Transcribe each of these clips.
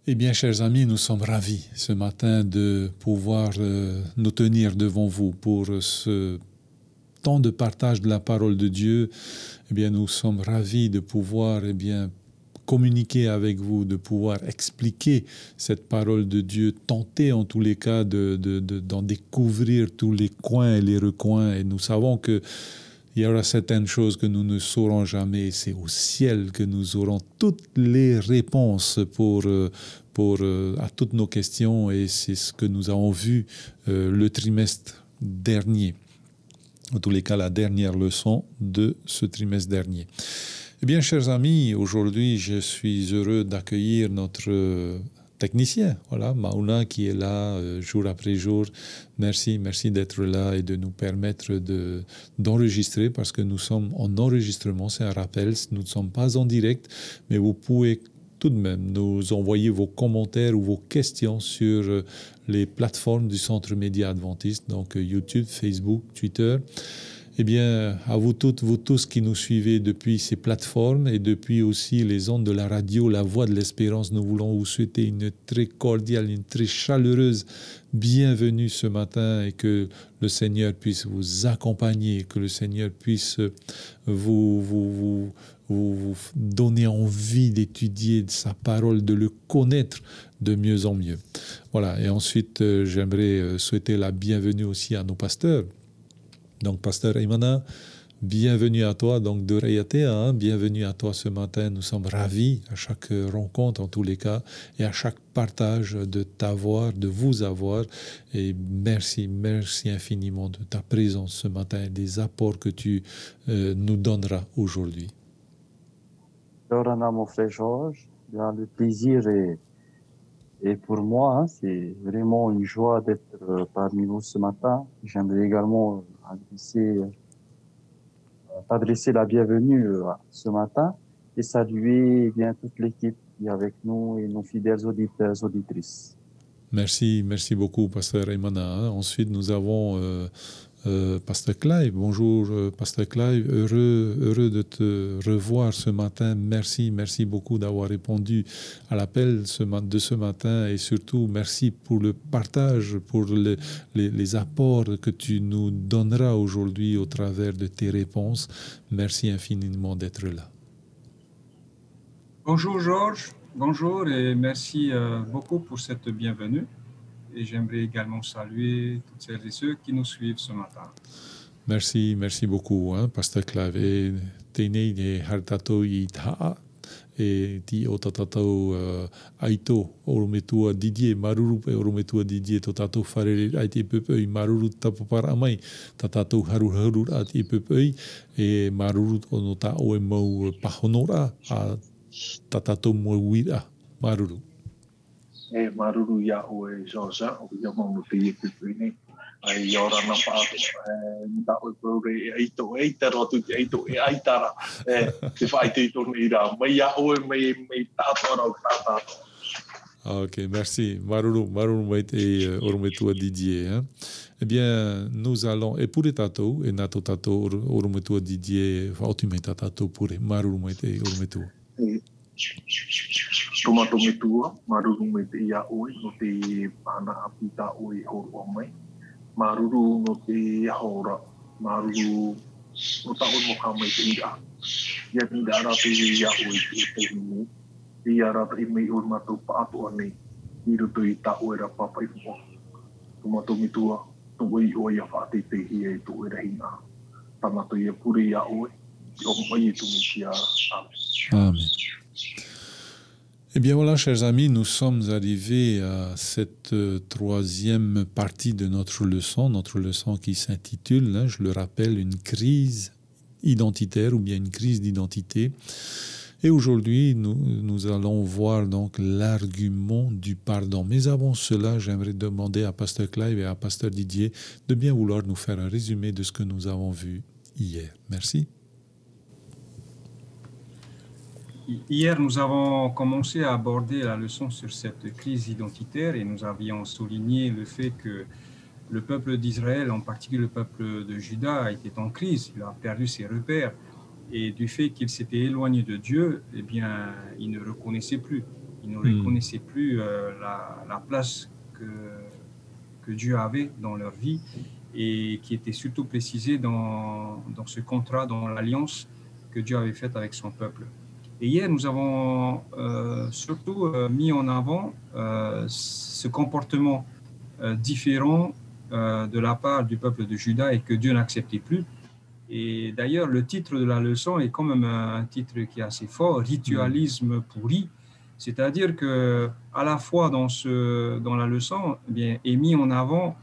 Eh bien, chers amis, nous sommes ravis ce matin de pouvoir nous tenir devant vous pour ce temps de partage de la parole de Dieu. Eh bien, nous sommes ravis de pouvoir communiquer avec vous, de pouvoir expliquer cette parole de Dieu, tenter en tous les cas d'en découvrir tous les coins et les recoins. Et nous savons que il y aura certaines choses que nous ne saurons jamais. C'est au ciel que nous aurons toutes les réponses à toutes nos questions. Et c'est ce que nous avons vu le trimestre dernier. En tous les cas, la dernière leçon de ce trimestre dernier. Eh bien, chers amis, aujourd'hui, je suis heureux d'accueillir notre technicien, voilà, Mauna, qui est là jour après jour. Merci d'être là et de nous permettre d'enregistrer parce que nous sommes en enregistrement, c'est un rappel, nous ne sommes pas en direct, mais vous pouvez tout de même nous envoyer vos commentaires ou vos questions sur les plateformes du Centre Média Adventiste, donc YouTube, Facebook, Twitter. Eh bien, à vous toutes, vous tous qui nous suivez depuis ces plateformes et depuis aussi les ondes de la radio, la Voix de l'Espérance, nous voulons vous souhaiter une très cordiale, une très chaleureuse bienvenue ce matin et que le Seigneur puisse vous accompagner, que le Seigneur puisse vous donner envie d'étudier sa parole, de le connaître de mieux en mieux. Voilà, et ensuite, j'aimerais souhaiter la bienvenue aussi à nos pasteurs. Donc, Pasteur Imana, bienvenue à toi, donc de Rayatea, bienvenue à toi ce matin. Nous sommes ravis à chaque rencontre, en tous les cas, et à chaque partage de t'avoir, de vous avoir. Et merci infiniment de ta présence ce matin et des apports que tu nous donneras aujourd'hui. Lorana, mon frère Georges, bien, le plaisir est pour moi, hein, c'est vraiment une joie d'être parmi nous ce matin. J'aimerais également t'adresser la bienvenue ce matin et saluer bien toute l'équipe qui est avec nous et nos fidèles auditeurs, auditrices. Merci beaucoup, Pasteur Imana. Ensuite, nous avons Pasteur Clive. Bonjour, Pasteur Clive. Heureux de te revoir ce matin. Merci beaucoup d'avoir répondu à l'appel de ce matin et surtout, merci pour le partage, pour les apports que tu nous donneras aujourd'hui au travers de tes réponses. Merci infiniment d'être là. Bonjour Georges, bonjour et merci beaucoup pour cette bienvenue. Et j'aimerais également saluer toutes celles et ceux qui nous suivent ce matin. Merci beaucoup, hein, Pasteur Clave. Tēnei ne hartatou I taha e ti o tatatau aito orometua Didier maruru pe orometua Didier to tatou wharere ai te pupui maruru tapapara mai tatou haru at I pupui e maruru ono ta oe mau pahonora a tatou mawira maruru. E maruru ia oe Josa o ia mau te I pupui nei. Ai ora na pato ta o prore ai to e taro tu ai to e ai tara te fai te to ira mai ya o mai ta ora ta. Ok, merci. Maruru mai te orometua Didier. Hein? Eh bien, nous allons, et pour les tatou, et nato tatou orometua Didier, fautume tatou pour maruru mai te orometua. Tomato metua, maruru mai te ia oi, no te pana apita oi horo mai. Maruru no te hora, maruru no tahu mo kamai te ira. Ia ni dara te ia oi te himu. Ia rata I mei oi matou paato anei. I roto I ta oera papa I mo. Tomato mitua, to oi oi a whaate te hia I to oera hina. Tamato ia pure ia oi. O mai tu mitia. Amen. Eh bien voilà, chers amis, nous sommes arrivés à cette troisième partie de notre leçon qui s'intitule, hein, je le rappelle, une crise identitaire ou bien une crise d'identité. Et aujourd'hui, nous allons voir donc l'argument du pardon. Mais avant cela, j'aimerais demander à Pasteur Clive et à Pasteur Didier de bien vouloir nous faire un résumé de ce que nous avons vu hier. Merci. Hier, nous avons commencé à aborder la leçon sur cette crise identitaire et nous avions souligné le fait que le peuple d'Israël, en particulier le peuple de Juda, était en crise. Il a perdu ses repères et du fait qu'il s'était éloigné de Dieu, eh bien, il ne reconnaissait plus. Ils ne reconnaissaient plus la place que Dieu avait dans leur vie et qui était surtout précisée dans ce contrat, dans l'alliance que Dieu avait faite avec son peuple. Et hier, nous avons surtout mis en avant ce comportement différent de la part du peuple de Juda et que Dieu n'acceptait plus. Et d'ailleurs, le titre de la leçon est quand même un titre qui est assez fort, ritualisme pourri. C'est-à-dire que à la fois dans la leçon, eh bien, est mis en avant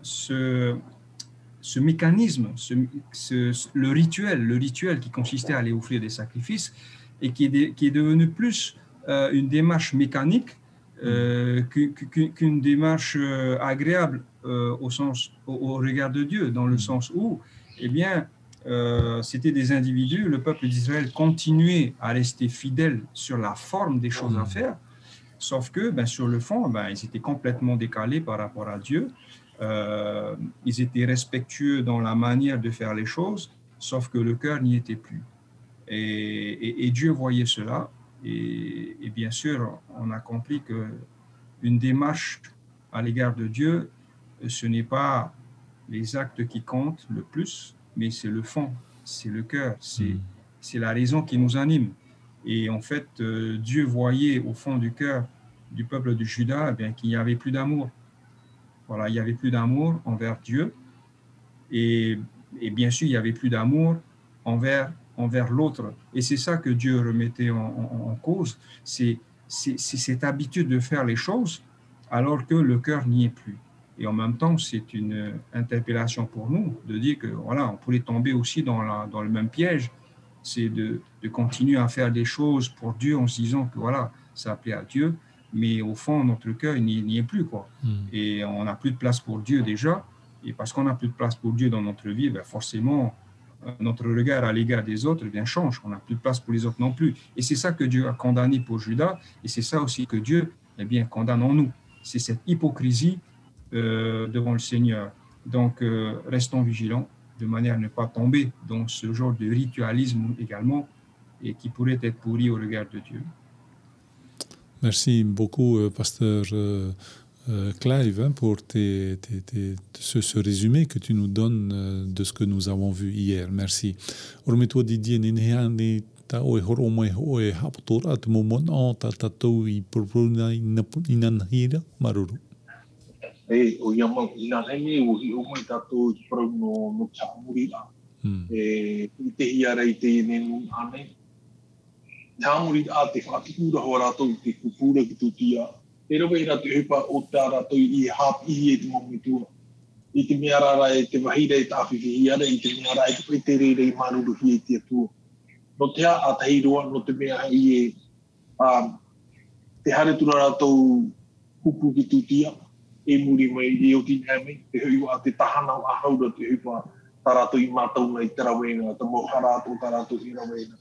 ce mécanisme, le rituel qui consistait à aller offrir des sacrifices et qui est devenu plus une démarche mécanique qu'une démarche agréable au regard de Dieu, dans le sens où, eh bien, c'était des individus, le peuple d'Israël continuait à rester fidèle sur la forme des choses à faire, sauf que sur le fond, ils étaient complètement décalés par rapport à Dieu. Ils étaient respectueux dans la manière de faire les choses, sauf que le cœur n'y était plus. Et Dieu voyait cela. Et bien sûr, on a compris qu'une démarche à l'égard de Dieu, ce n'est pas les actes qui comptent le plus, mais c'est le fond, c'est le cœur, c'est la raison qui nous anime. Et en fait, Dieu voyait au fond du cœur du peuple de Juda qu'il n'y avait plus d'amour. Voilà, il n'y avait plus d'amour envers Dieu. Et bien sûr, il n'y avait plus d'amour envers l'autre. Et c'est ça que Dieu remettait en cause. C'est cette habitude de faire les choses alors que le cœur n'y est plus. Et en même temps, c'est une interpellation pour nous de dire que voilà, on pourrait tomber aussi dans le même piège, c'est de continuer à faire des choses pour Dieu en se disant que voilà, ça plaît à Dieu, mais au fond, notre cœur n'y est plus, quoi. Et on n'a plus de place pour Dieu déjà. Et parce qu'on n'a plus de place pour Dieu dans notre vie, forcément, notre regard à l'égard des autres change. On n'a plus de place pour les autres non plus. Et c'est ça que Dieu a condamné pour Judas. Et c'est ça aussi que Dieu condamne en nous. C'est cette hypocrisie devant le Seigneur. Donc, restons vigilants de manière à ne pas tomber dans ce genre de ritualisme également et qui pourrait être pourri au regard de Dieu. Merci beaucoup, pasteur Clive, pour ce résumé que tu nous donnes de ce que nous avons vu hier. Merci. O ia mau ina nei o hi o mai tato pro no chamurira i te hiara i te ne ane chamurira te fatikura hora to te kupura ki tutia e ro veira te hepa o tara to I hap I te momitu I te meara e te wahira e tafi hiara I te meara e te rere I maruru hi te tu no te a tairoa no te mea I te hare turara to kupu ki tutia e muri mai I o ki nami te hui wa te tahana o ahaura te hupa tarato I mātou nei tarawena te moharato tarato I rawena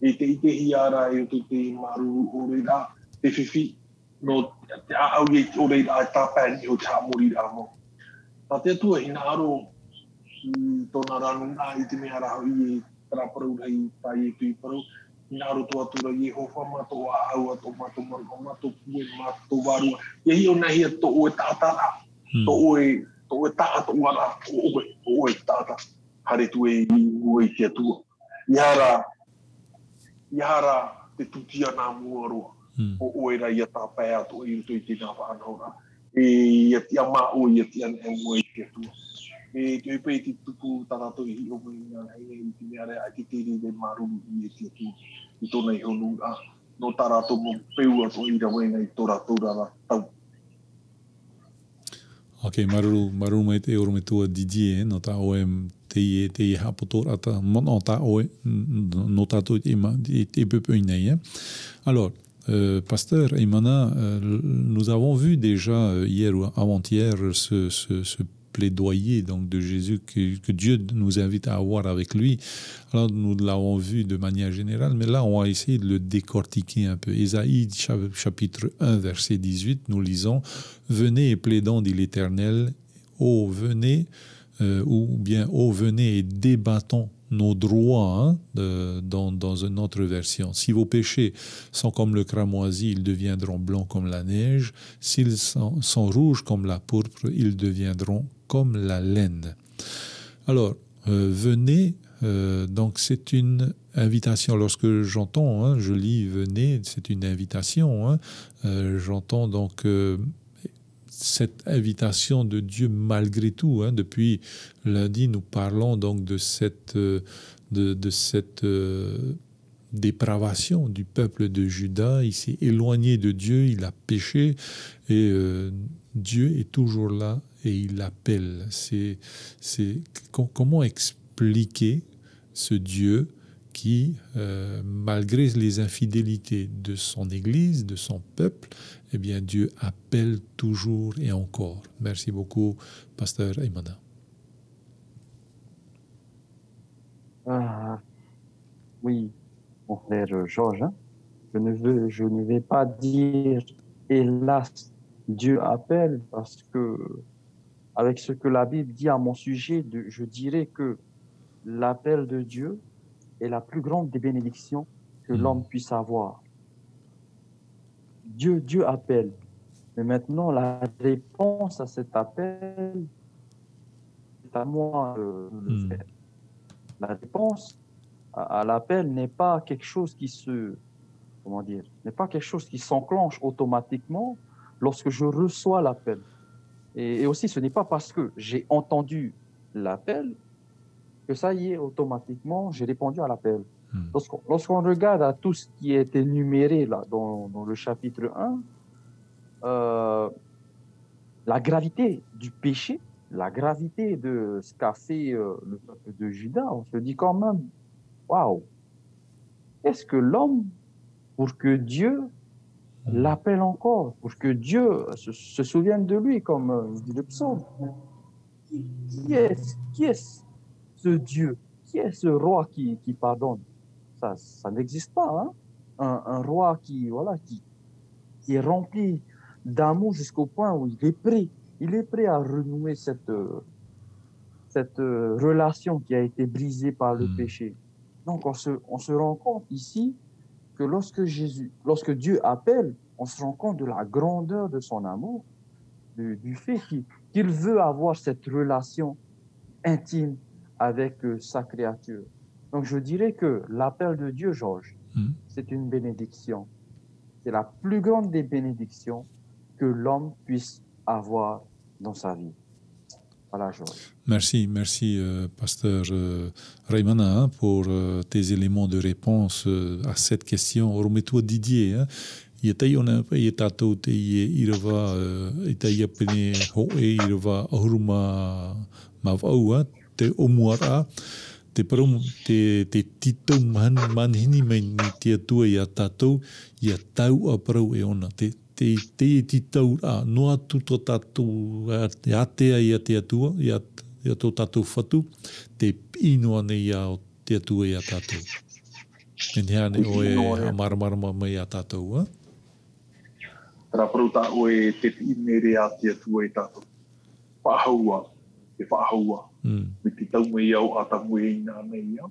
e te ite hiara e o te maru o reira te whiwhi no te ahau e o reira e tāpēni o te hamuri ramo tā te atua hina aro I tōna ranu nā I te mea raho I e taraparau rei tai e tui parau hina aro tō atura I hofa mato a ahau ato mato marko mato pue mato warua e hi o nahi a tō oe tātara tō oe tāta uara tō oe tāta hare tu e I ue te atua Ihara te tutia nā muaroa o oera ia tāpai ato I uto I te nā whanora e ia te ama o ia te ane ue te atua e te upe I te tupu tarato I o mui ngā hei I te meare a te tiri de maruru I te atua I tōna I honu no tarato mo peu ato I rawena I tora la tau. Ok, maru mai te oro me tua Didier, no ta oe te I hapotora ta mono ta oe no tato te pepe nei. Alors, pasteur Imana, nous avons vu déjà hier ou avant-hier ce plaidoyer donc de Jésus que Dieu nous invite à avoir avec lui. Alors nous l'avons vu de manière générale, mais là on va essayer de le décortiquer un peu. Ésaïe chapitre 1 verset 18, nous lisons « Venez et plaidons, dit l'Éternel, ô venez, ou bien ô venez et débattons nos droits, dans une autre version. Si vos péchés sont comme le cramoisi, ils deviendront blancs comme la neige. S'ils sont rouges comme la pourpre, ils deviendront comme la laine. Alors, venez, donc c'est une invitation. Lorsque j'entends, je lis venez, c'est une invitation. J'entends donc cette invitation de Dieu malgré tout. Depuis lundi, nous parlons donc de cette dépravation du peuple de Juda. Il s'est éloigné de Dieu, il a péché et Dieu est toujours là et il l'appelle. Comment expliquer ce Dieu qui, malgré les infidélités de son Église, de son peuple, eh bien Dieu appelle toujours et encore. Merci beaucoup, Pasteur Aymana. Oui, mon frère Georges, je ne vais pas dire hélas, Dieu appelle, parce que avec ce que la Bible dit à mon sujet, je dirais que l'appel de Dieu est la plus grande des bénédictions que l'homme puisse avoir. Dieu appelle. Mais maintenant, la réponse à cet appel, c'est à moi de le faire. La réponse à l'appel n'est pas quelque chose qui n'est pas quelque chose qui s'enclenche automatiquement lorsque je reçois l'appel. Et aussi, ce n'est pas parce que j'ai entendu l'appel que ça y est, automatiquement, j'ai répondu à l'appel. Lorsqu'on regarde à tout ce qui est énuméré là, dans le chapitre 1, la gravité du péché, la gravité de ce qu'a fait le peuple de Juda, on se dit quand même, waouh, est-ce que l'homme, pour que Dieu l'appelle encore, pour que Dieu se souvienne de lui, comme dit le psaume, qui est ce Dieu, qui est ce roi qui pardonne? Ça n'existe pas, hein? Un roi qui est rempli d'amour jusqu'au point où il est prêt à renouer cette relation qui a été brisée par le péché. Donc on se rend compte ici que lorsque Dieu appelle, on se rend compte de la grandeur de son amour, du fait qu'il veut avoir cette relation intime avec sa créature. Donc je dirais que l'appel de Dieu, Georges, c'est une bénédiction. C'est la plus grande des bénédictions que l'homme puisse avoir dans sa vie. Voilà, Georges. Merci, Pasteur Raymana, pour tes éléments de réponse à cette question. Remettoi Didier, ia tai ona ia tātou te i rewa i tai apene hoe i rewa ahuruma mawau te omuara te parum te titau manhini mai ni te atua ia tātou ia tau a parau e ona te titau noa tu to tātou ia tea ia te atua ia tō tātou whatu te pinoa nei ia te atua ia tātou e nea ne oe a maramarama mai ia tātou Raparu tā oe te pinere a te atua e tātou. Whaahaua, te whaahaua. Me te tau mai au a tamu e ina nei ia.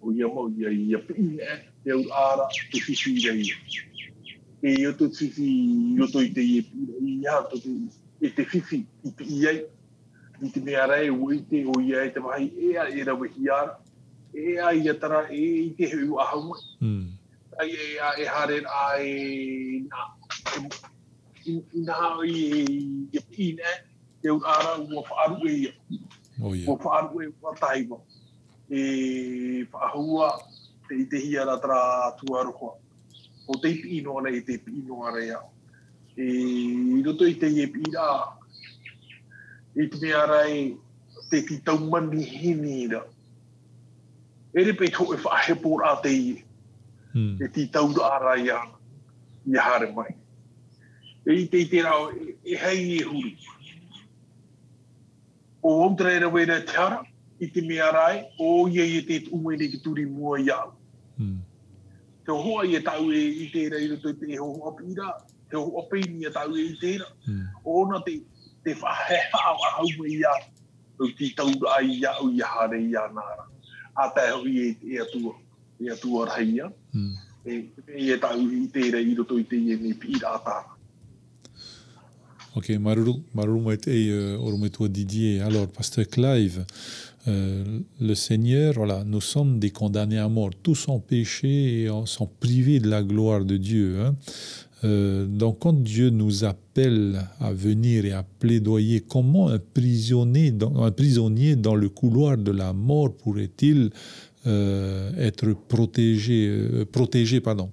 O ia mau ia pine, te au ara, te whiwhi rei. E o to whiwhi, o to i te ie pira, i hato e te whiwhi, i te iei. I te mea rei, o i te o ia e te mahi, ea e rawe hi ara. Ea i atara, e i te heu ahaua. Ai e haren a e na. Nā i pine, te ara ua whaaru e ia. Ua whaaru e whataiwa. E whaahua te i te hiara tara tuaroha. O te pino ana i te pino ara ia. E roto i te pina, i te mea rai te titau mani hini ira. E repe tō e whaahepor a te i. E titau ara ia. Ia hare mai. E te rao, e hei e huri. O omtra e rawe rei te hara, i te mea rai, o ia i te umene ki turi mua iau. Te hoa i e tau e i te rei roto te hoa pira, te hoa pini e tau e i tera. O ona te whaheha a hau me ia, o ti taura ai iau i hare i anara. ata hui e atua raia. E tau I te rei roto I te I ni pi ata. Ok, maruru mai orumetua Didier. Alors, Pasteur Clive, le Seigneur, voilà, nous sommes des condamnés à mort. Tous ont péché et sont privés de la gloire de Dieu. Hein. Donc, quand Dieu nous appelle à venir et à plaidoyer, comment un prisonnier dans le couloir de la mort pourrait-il être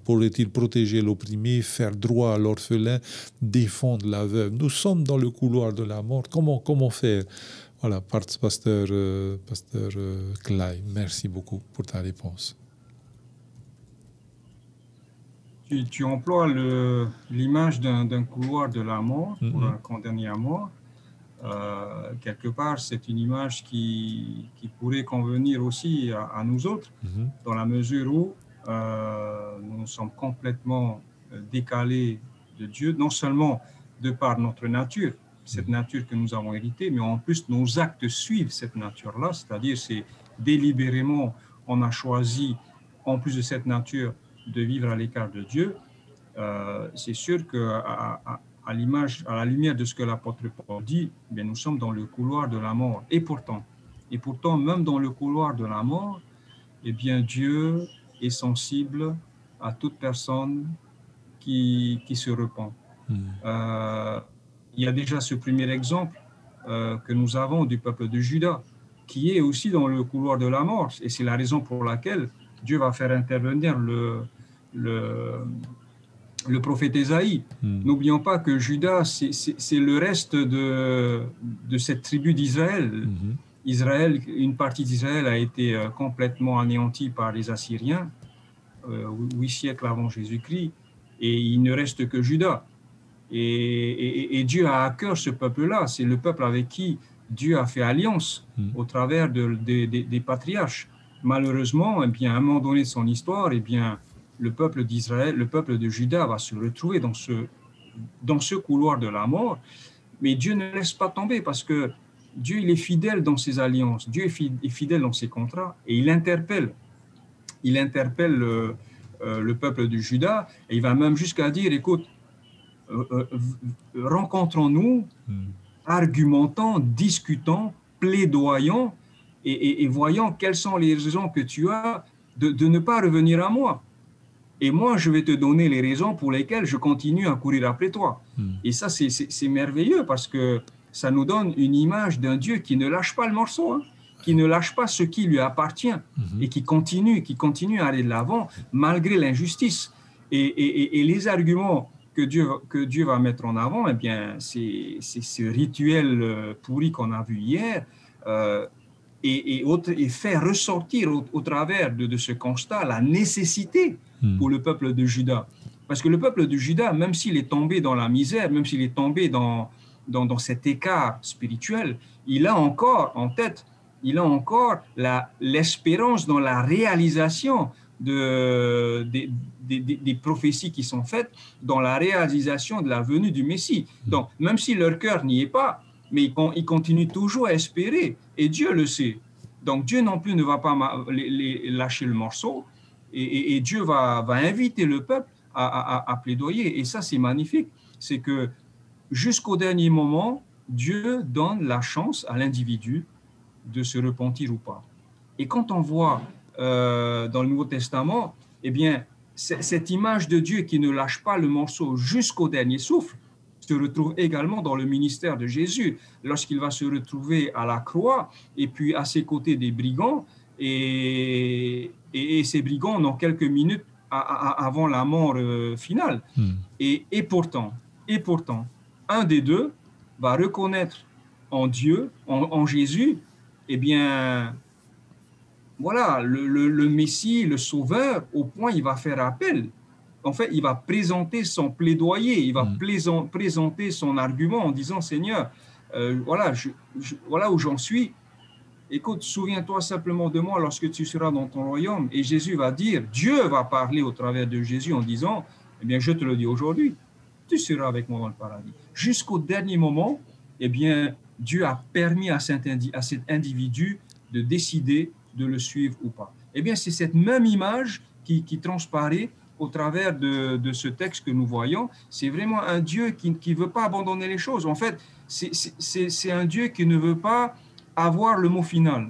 pourrait-il protéger l'opprimé, faire droit à l'orphelin, défendre la veuve? Nous sommes dans le couloir de la mort. Comment faire? Voilà, Pasteur Clive, merci beaucoup pour ta réponse. Tu emploies l'image d'un couloir de la mort pour un condamné à mort. Quelque part, c'est une image qui pourrait convenir aussi à nous autres, dans la mesure où nous sommes complètement décalés de Dieu, non seulement de par notre nature, cette nature que nous avons héritée, mais en plus nos actes suivent cette nature-là, c'est-à-dire c'est délibérément on a choisi, en plus de cette nature, de vivre à l'écart de Dieu. C'est sûr qu'à la lumière de ce que l'apôtre Paul dit, bien, nous sommes dans le couloir de la mort. Et pourtant, même dans le couloir de la mort, eh bien, Dieu est sensible à toute personne qui se repent. Il y a déjà ce premier exemple que nous avons du peuple de Juda, qui est aussi dans le couloir de la mort. Et c'est la raison pour laquelle Dieu va faire intervenir le prophète Ésaïe. N'oublions pas que Juda, c'est le reste de cette tribu d'Israël. Israël, une partie d'Israël a été complètement anéantie par les Assyriens, 8 siècles avant Jésus-Christ, et il ne reste que Juda. Et Dieu a à cœur ce peuple-là. C'est le peuple avec qui Dieu a fait alliance au travers des patriarches. Malheureusement, eh bien, à un moment donné de son histoire, eh bien, le peuple d'Israël, le peuple de Juda va se retrouver dans ce couloir de la mort. Mais Dieu ne laisse pas tomber parce que Dieu il est fidèle dans ses alliances, Dieu est fidèle dans ses contrats et il interpelle le peuple de Juda et il va même jusqu'à dire, écoute, rencontrons-nous, argumentons, discutons, plaidoyons et voyons quelles sont les raisons que tu as de ne pas revenir à moi. Et moi, je vais te donner les raisons pour lesquelles je continue à courir après toi. Et ça, c'est merveilleux parce que ça nous donne une image d'un Dieu qui ne lâche pas le morceau, hein, qui ne lâche pas ce qui lui appartient et qui continue à aller de l'avant malgré l'injustice. Et les arguments que Dieu va mettre en avant, eh bien, c'est ce rituel pourri qu'on a vu hier et faire ressortir au travers de ce constat la nécessité pour le peuple de Juda. Parce que le peuple de Juda, même s'il est tombé dans la misère, même s'il est tombé dans cet écart spirituel, il a encore en tête, il a encore l'espérance dans la réalisation des prophéties qui sont faites, dans la réalisation de la venue du Messie. Donc, même si leur cœur n'y est pas, mais ils continuent toujours à espérer, et Dieu le sait. Donc, Dieu non plus ne va pas lâcher le morceau, et Dieu va inviter le peuple à plaidoyer. Et ça, c'est magnifique. C'est que jusqu'au dernier moment, Dieu donne la chance à l'individu de se repentir ou pas. Et quand on voit dans le Nouveau Testament, eh bien, cette image de Dieu qui ne lâche pas le morceau jusqu'au dernier souffle se retrouve également dans le ministère de Jésus, lorsqu'il va se retrouver à la croix et puis à ses côtés des brigands, et ces brigands n'ont quelques minutes avant la mort finale. Et pourtant, un des deux va reconnaître en Dieu, en Jésus, eh bien, voilà, le Messie, le Sauveur, au point il va faire appel. En fait, il va présenter son plaidoyer, il va présenter son argument en disant, Seigneur, voilà où j'en suis. Écoute, souviens-toi simplement de moi lorsque tu seras dans ton royaume. Et Jésus va dire, Dieu va parler au travers de Jésus en disant, eh bien, je te le dis aujourd'hui, tu seras avec moi dans le paradis. Jusqu'au dernier moment, eh bien, Dieu a permis à cet individu de décider de le suivre ou pas. Eh bien, c'est cette même image qui transparaît au travers de ce texte que nous voyons. C'est vraiment un Dieu qui ne veut pas abandonner les choses. En fait, c'est un Dieu qui ne veut pas avoir le mot final.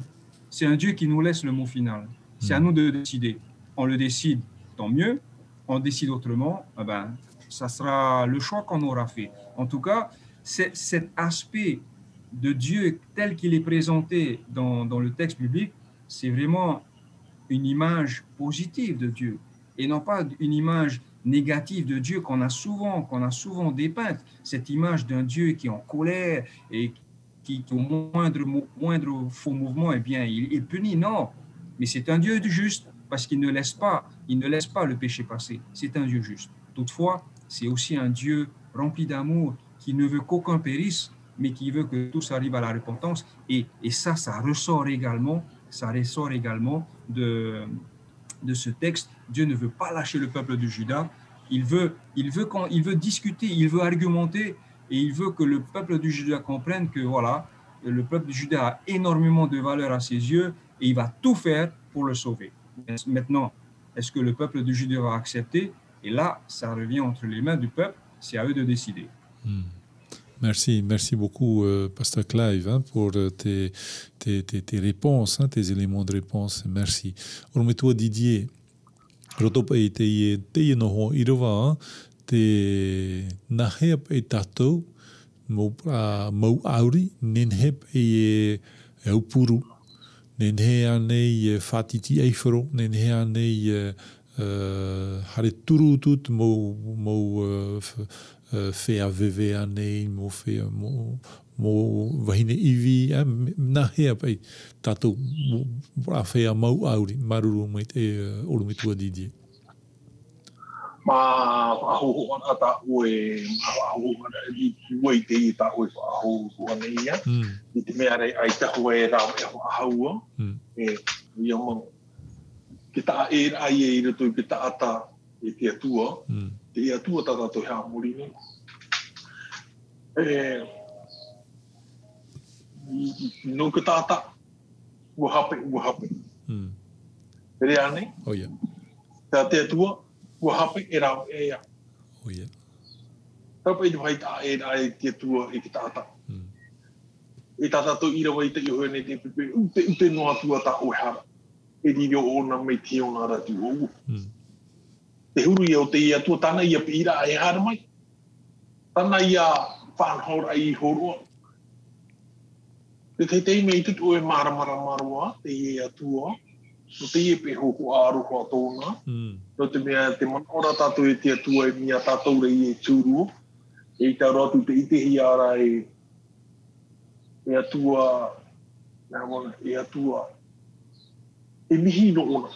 C'est un Dieu qui nous laisse le mot final. C'est à nous de décider. On le décide, tant mieux. On décide autrement, eh ben, ça sera le choix qu'on aura fait. En tout cas, cet aspect de Dieu tel qu'il est présenté dans le texte biblique, c'est vraiment une image positive de Dieu et non pas une image négative de Dieu qu'on a souvent dépeinte. Cette image d'un Dieu qui est en colère et qui au moindre faux mouvement, eh bien, il punit. Non, mais c'est un Dieu juste parce qu'il ne laisse pas le péché passer. C'est un Dieu juste. Toutefois, c'est aussi un Dieu rempli d'amour qui ne veut qu'aucun périsse, mais qui veut que tous arrivent à la repentance. Et ça ressort également de ce texte. Dieu ne veut pas lâcher le peuple de Juda. Il veut discuter, il veut argumenter, et il veut que le peuple de Juda comprenne que voilà, le peuple de Juda a énormément de valeur à ses yeux et il va tout faire pour le sauver. Maintenant, est-ce que le peuple de Juda va accepter? Et là, ça revient entre les mains du peuple, c'est à eux de décider. Merci beaucoup, Pasteur Clive, hein, pour tes réponses, hein, tes éléments de réponse. Merci. Ormetua Didier, rotopai te noho irawa, te nahep e tatou, mau auri, nenhep e aupuru, nenhe anei fatiti eifero, nenhe anei hare turu tut mau fea veve anei mo vahine ivi na hea pai tatou a fea mau auri maruru mai te olumitua Didier. Ma aho ata oe aho i wei te i ta oe aho anei ia i te mea rei ai taho e rau e aho e ia mau ki ta e ai e ira toi ki ta ata e te atua te atua tata toi haa morini no ki ta ata ua hape re ane Oh yeah. te atua ua hape e rau e ia Oh yeah. tapa i vai ta e ai te atua e ki ta ata e tata to ira wai te iho ne te pepe ute no atua ta o hara e rio ona me te ona ratu o te huru i o te ia tua tana ia pira e hara mai tana ia whanhora i horoa te mei tutu e maramara te ia tua no te ia pe hoko aruho tōna no te mea te manora tato e te atua e mia tatou rei e tūruo e i tau ratu te itehi ara e atua e mihi no ona.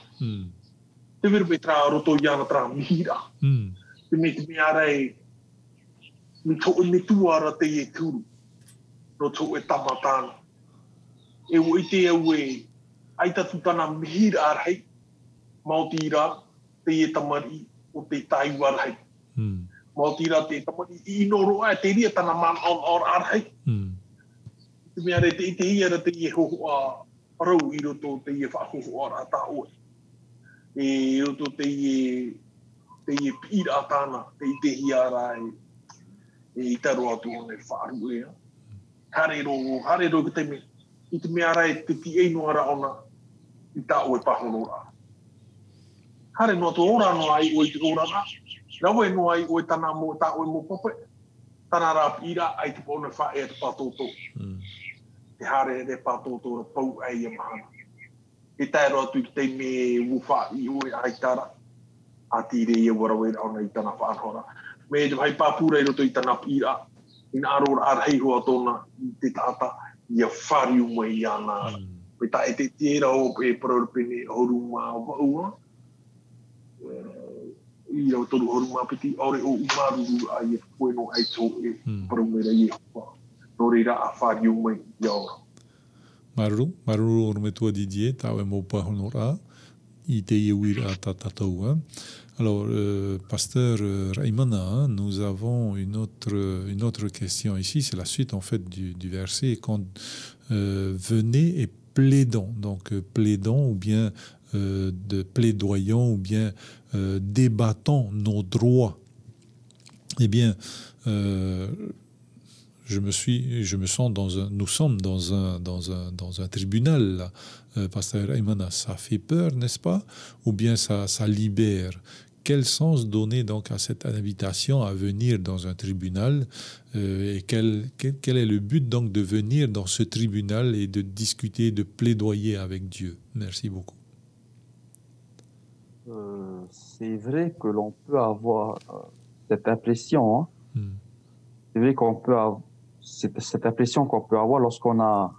Te veru pe tra roto i ana tra mihira. Te mea ara e mi tō e metu ara te e tūru. No tō e tamatana. E o i te au e aita tutana mihira arhei. Mautira te e tamari o te taiu arhei. Mautira te tamari i noro a te ria tana man on arhei. Te mea re te ia te e hoho a parau i roto te ie whahoho ara ta oe. E roto te ie pira atana, te i te hiara e i taro atu o ne wharu ea. Hare ro ki te me, i te mea rai te ti eino ara ona i ta oe pahono ra. Hare no atu ora no ai oe te ora na, rawe no ai oe tana mo ta oe mo pope, tana ra pira ai te pone wha e te patoto. Te hare re patoto ra pau ai e mahana. E taero atu ki te me wuwha i oe ai tara. A tire i e warawe rauna i tana whanhora. Me te vai pāpura i roto i tana pira. Ina arora arhei hoa tōna i te tata i a whariu mai i ana. Me ta e te tēra o e pararapene horuma o waua. I rau toru horuma piti ore o umaruru ai e wheno ai tō e paramera i e hoa. No reira a whariu mai i aora. Maruru Ormetua Didier, tau e mō pahonora, i te iuira a tatou. Alors, Pasteur Raimana, nous avons une autre question ici, c'est la suite en fait du verset. Quand venez et plaidant, donc plaidant ou bien de plaidoyant ou bien débattant nos droits. Eh bien, nous sommes dans un tribunal, là. Pasteur Aymana, ça fait peur, n'est-ce pas? Ou bien ça libère? Quel sens donner donc à cette invitation à venir dans un tribunal et quel est le but donc de venir dans ce tribunal et de discuter, de plaidoyer avec Dieu? Merci beaucoup. C'est vrai que l'on peut avoir cette impression, hein. C'est vrai qu'on peut avoir cette impression qu'on peut avoir lorsqu'on a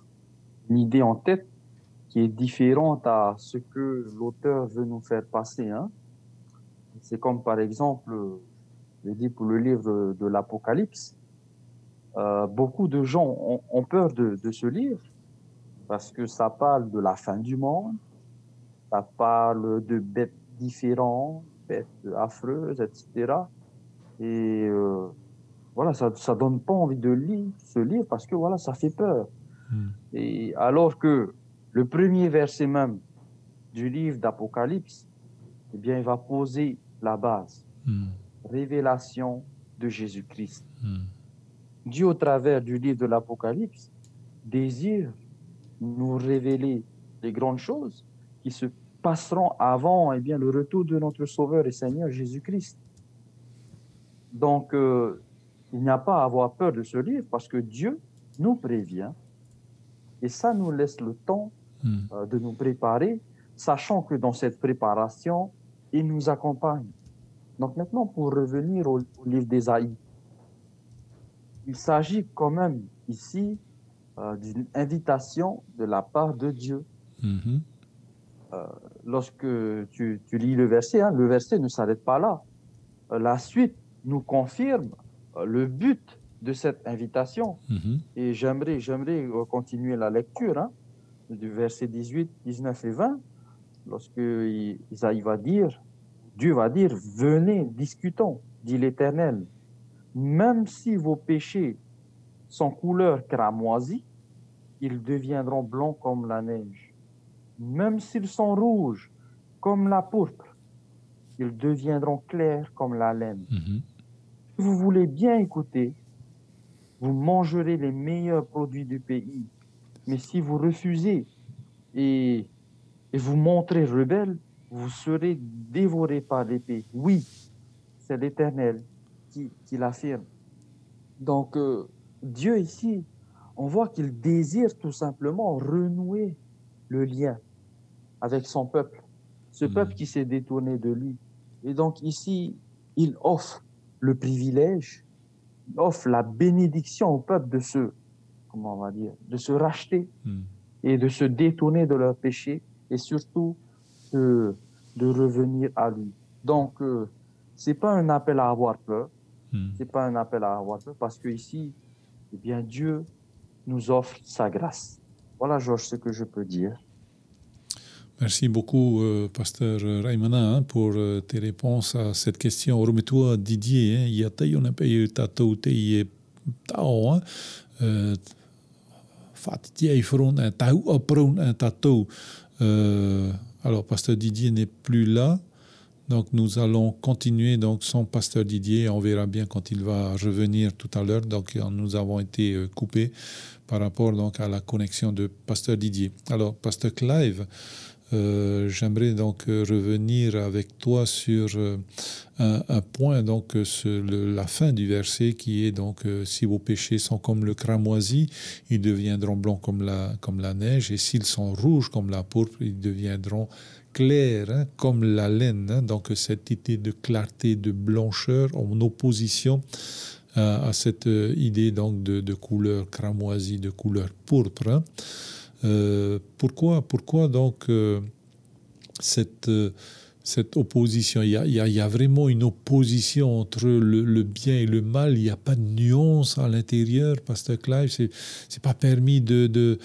une idée en tête qui est différente à ce que l'auteur veut nous faire passer, hein. C'est comme par exemple, je dis pour le livre de l'Apocalypse, beaucoup de gens ont peur de ce livre parce que ça parle de la fin du monde, ça parle de bêtes différentes, bêtes affreuses, etc. Et voilà, ça donne pas envie de lire ce livre parce que voilà, ça fait peur. Et alors que le premier verset même du livre d'Apocalypse, eh bien, il va poser la base. Révélation de Jésus-Christ. Dieu, au travers du livre de l'Apocalypse, désire nous révéler les grandes choses qui se passeront avant, eh bien, le retour de notre Sauveur et Seigneur Jésus-Christ. Donc, il n'y a pas à avoir peur de ce livre parce que Dieu nous prévient et ça nous laisse le temps de nous préparer, sachant que dans cette préparation, il nous accompagne. Donc maintenant, pour revenir au livre d'Ésaïe, il s'agit quand même ici d'une invitation de la part de Dieu. Lorsque tu lis le verset ne s'arrête pas là. La suite nous confirme le but de cette invitation. Et j'aimerais continuer la lecture du verset 18, 19 et 20, lorsque Isaïe va dire, Dieu va dire, venez, discutons, dit l'Éternel. Même si vos péchés sont couleur cramoisie, ils deviendront blancs comme la neige. Même s'ils sont rouges comme la pourpre, ils deviendront clairs comme la laine. Si vous voulez bien écouter, vous mangerez les meilleurs produits du pays. Mais si vous refusez et vous montrez rebelle, vous serez dévorés par l'épée. Oui, c'est l'Éternel qui l'affirme. Donc, Dieu ici, on voit qu'il désire tout simplement renouer le lien avec son peuple, ce peuple qui s'est détourné de lui. Et donc ici, il offre le privilège, il offre la bénédiction au peuple de se racheter et de se détourner de leurs péchés et surtout de revenir à lui. Donc, c'est pas un appel à avoir peur, c'est pas un appel à avoir peur parce que ici, eh bien, Dieu nous offre sa grâce. Voilà, Georges, ce que je peux dire. Merci beaucoup, Pasteur Raimana, pour tes réponses à cette question. Remets-toi, Didier, il y a taillon a payé tatou tei tao, fatia ifron un tau opron un tatou. Alors, Pasteur Didier n'est plus là. Donc, nous allons continuer donc, sans Pasteur Didier. On verra bien quand il va revenir tout à l'heure. Donc, nous avons été coupés par rapport donc, à la connexion de Pasteur Didier. Alors, Pasteur Clive, j'aimerais donc revenir avec toi sur un point, donc la fin du verset qui est donc si vos péchés sont comme le cramoisi, ils deviendront blancs comme la neige, et s'ils sont rouges comme la pourpre, ils deviendront clairs comme la laine. Donc cette idée de clarté, de blancheur en opposition à cette idée donc de couleur cramoisie, de couleur pourpre. Pourquoi donc cette opposition? Il y a vraiment une opposition entre le bien et le mal. Il n'y a pas de nuance à l'intérieur, Pasteur Clive. C'est pas permis de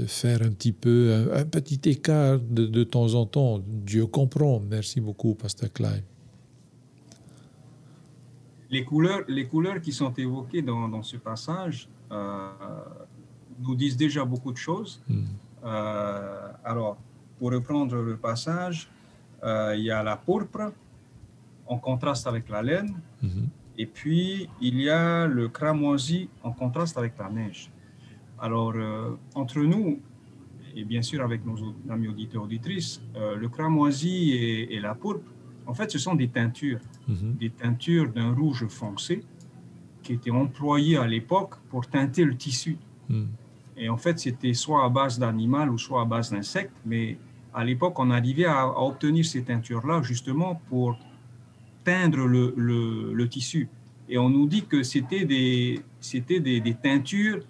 faire un petit peu un petit écart de temps en temps. Dieu comprend. Merci beaucoup, Pasteur Clive. Les couleurs qui sont évoquées dans ce passage nous disent déjà beaucoup de choses. Alors, pour reprendre le passage, il y a la pourpre en contraste avec la laine, et puis il y a le cramoisi en contraste avec la neige. Alors, entre nous, et bien sûr avec nos amis auditeurs et auditrices, le cramoisi et la pourpre, en fait, ce sont des teintures d'un rouge foncé qui étaient employées à l'époque pour teinter le tissu. Et en fait, c'était soit à base d'animal ou soit à base d'insectes, mais à l'époque, on arrivait à obtenir ces teintures-là justement pour teindre le tissu. Et on nous dit que c'était des teintures,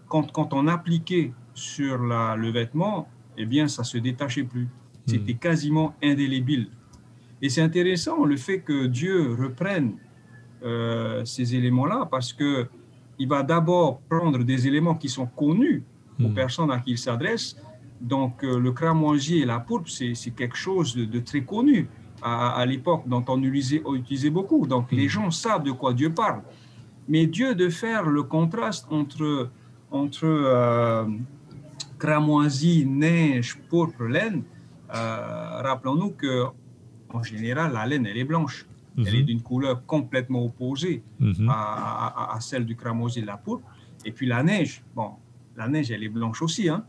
quand on appliquait sur le vêtement, eh bien, ça ne se détachait plus. C'était quasiment indélébile. Et c'est intéressant le fait que Dieu reprenne ces éléments-là, parce qu'il va d'abord prendre des éléments qui sont connus aux personnes à qui il s'adresse. Donc, le cramoisi et la pourpre, c'est quelque chose de très connu à l'époque, dont on utilisait beaucoup. Donc, les gens savent de quoi Dieu parle. Mais Dieu, de faire le contraste entre cramoisi, neige, pourpre, laine, rappelons-nous qu'en général, la laine, elle est blanche. Elle est d'une couleur complètement opposée à celle du cramoisi et de la pourpre. Et puis la neige, elle est blanche aussi, hein.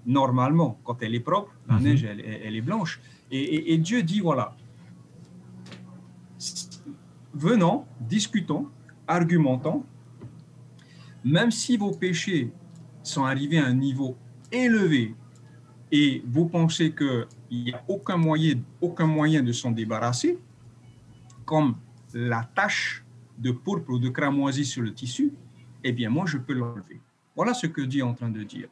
Normalement, quand elle est propre, la neige, elle est blanche. Et Dieu dit, voilà, venons, discutons, argumentons, même si vos péchés sont arrivés à un niveau élevé et vous pensez qu'il n'y a aucun moyen de s'en débarrasser, comme la tache de pourpre ou de cramoisi sur le tissu, eh bien, moi, je peux l'enlever. Voilà ce que Dieu est en train de dire.